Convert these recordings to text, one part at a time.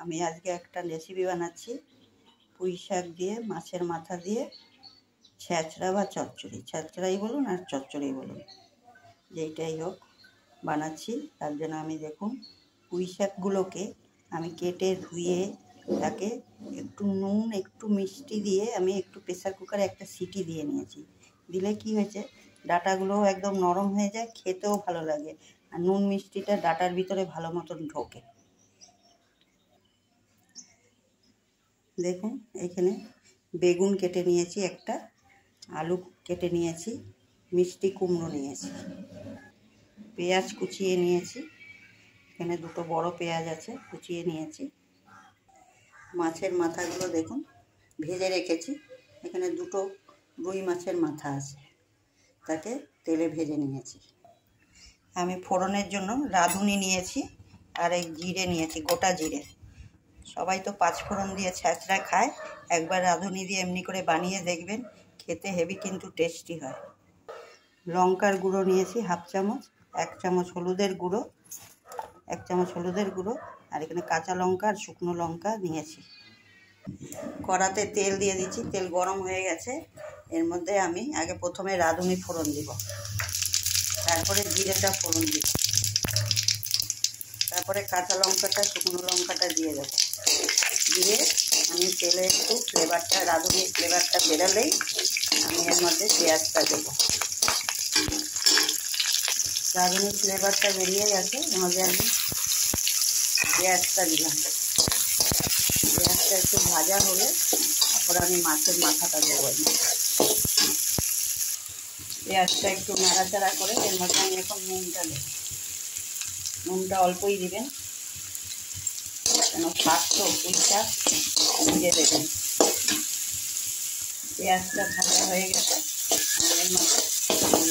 আমি আজকে একটা রেসিপি বানাচ্ছি পুঁই শাক দিয়ে মাছের মাথা দিয়ে ছ্যাঁচড়া বা চচ্চড়ি, ছ্যাঁচড়াই বলুন আর চচ্চড়ি বলুন, যেইটাই হোক বানাচ্ছি। তার জন্য আমি দেখুন পুঁই শাকগুলোকে আমি কেটে ধুয়ে তাকে একটু নুন একটু মিষ্টি দিয়ে আমি একটু প্রেসার কুকারে একটা সিটি দিয়ে নিয়েছি। দিলে কি হয়েছে, ডাঁটাগুলোও একদম নরম হয়ে যায়, খেতেও ভালো লাগে, আর নুন মিষ্টিটা ডাঁটার ভিতরে ভালো মতন ঢোকে। দেখুন এখানে বেগুন কেটে নিয়েছি, একটা আলু কেটে নিয়েছি, মিষ্টি কুমড়ো নিয়েছি, পেঁয়াজ কুচিয়ে নিয়েছি, এখানে দুটো বড় পেঁয়াজ আছে কুচিয়ে নিয়েছি। মাছের মাথাগুলো দেখুন ভেজে রেখেছি, এখানে দুটো রুই মাছের মাথা আছে, তাকে তেলে ভেজে নিয়েছি। আমি ফোড়নের জন্য রাঁধুনি নিয়েছি আর এই জিরে নিয়েছি, গোটা জিরে। সবাই তো পাঁচফোড়ন দিয়ে ছ্যাঁচড়া খায়, একবার রাঁধুনি দিয়ে এমনি করে বানিয়ে দেখবেন, খেতে হেভি কিন্তু টেস্টি হয়। লঙ্কার গুঁড়ো নিয়েছি হাফ চামচ, 1 চামচ হলুদের গুঁড়ো, 1 চামচ হলুদের গুঁড়ো, আর এখানে কাঁচা লঙ্কা আর শুকনো লঙ্কা নিয়েছি। কড়াতে তেল দিয়ে দিচ্ছি, তেল গরম হয়ে গেছে। এর মধ্যে আমি আগে প্রথমে রাঁধুনি ফোড়ন দিব, তারপরে জিরেটা ফোড়ন দিব, তারপরে কাঁচা লঙ্কাটা শুকনো লঙ্কাটা দিয়ে দেবো। দিয়ে আমি তেলে একটু ফ্লেভারটা, রাঁধুনির ফ্লেভারটা বেরোলেই আমি এর মধ্যে পেঁয়াজটা দেবো। রাঁধুনির ফ্লেভারটা বেরিয়ে গেছে, এর মধ্যে আমি পেঁয়াজটা দিলাম। পেঁয়াজটা একটু ভাজা হলে তারপরে আমি মাছের মাথাটা দেবো। পেঁয়াজটা একটু নাড়াচাড়া করে এর মধ্যে আমি এখন নুনটা দেবো। নুনটা অল্পই দিবেন, কেন শাক তো পুঁই শাক, দিয়ে দেবেন। পেঁয়াজটা ভাজা হয়ে গেছে, এর মধ্যে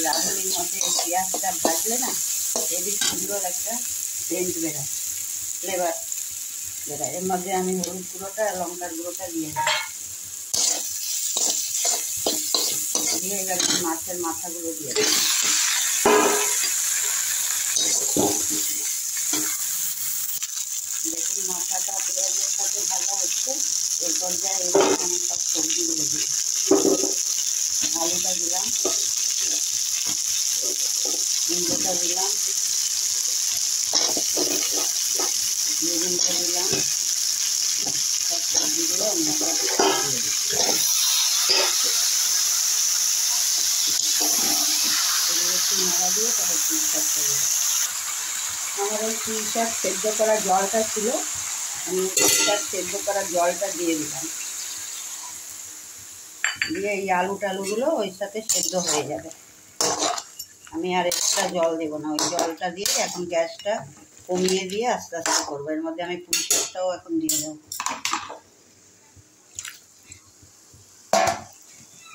রাঁধুনির মধ্যে পেঁয়াজটা ভাজলে না হেবি সুন্দর একটা সেন্ট বেরোয়, ফ্লেভার বেরোয়। এর মধ্যে আমি হলুদ গুঁড়োটা আর লঙ্কার গুঁড়োটা দিয়ে দেবো। দিয়ে এবার মাছের মাথাগুলো দিয়ে দেবো। দেখুন মাথাটা পেঁয়াজের সাথে ভাজা হচ্ছে, এই পর্যায়ে আমি সব সবজিগুলো দিই। আলুটা দিলাম, কুমড়োটা দিলাম, বেগুনটা দিলাম, সব সবজিগুলো আমি দিয়ে দিই। এগুলো একটু নাড়া দিয়ে তারপর পুঁই শাকটা দেবো। আমার ওই পুঁই শাক সেদ্ধ করা জলটা ছিল, আমি পুঁই শাক সেদ্ধ করা জলটা দিয়ে দিলাম। দিয়ে এই আলু টালুগুলো ওই সাথে সেদ্ধ হয়ে যাবে, আমি আর এক্সট্রা জল দেবো না। ওই জলটা দিয়ে এখন গ্যাসটা কমিয়ে দিয়ে আস্তে আস্তে করবো। এর মধ্যে আমি পুঁই শাকটাও এখন দিয়ে দেবো।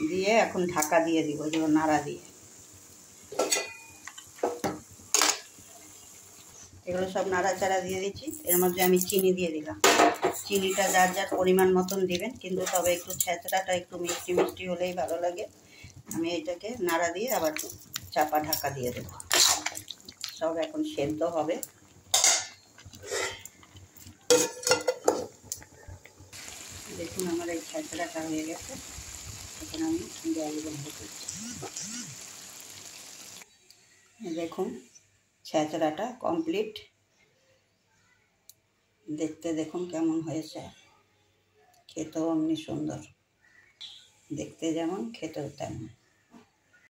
দিয়ে এখন ঢাকা দিয়ে দিব, যেমন নাড়া দিয়ে। এগুলো সব নাড়াচাড়া দিয়ে দিচ্ছি। এর মধ্যে আমি চিনি দিয়ে দিলাম। চিনিটা যার যার পরিমাণ মতন দিবেন, কিন্তু তবে একটু ছ্যাঁচড়াটা একটু মিষ্টি মিষ্টি হলেই ভালো লাগে। আমি এটাকে নাড়া দিয়ে আবার চাপা ঢাকা দিয়ে দেবো। সব এখন সেদ্ধ হবে। দেখুন আমার এই ছ্যাঁচড়াটা হয়ে গেছে, এখন আমি গ্যাস বন্ধ করছি। দেখুন ছ্যাঁচড়াটা কমপ্লিট। দেখতে দেখুন কেমন হয়েছে, খেতেও অমনি সুন্দর, দেখতে যেমন খেতেও তেমন।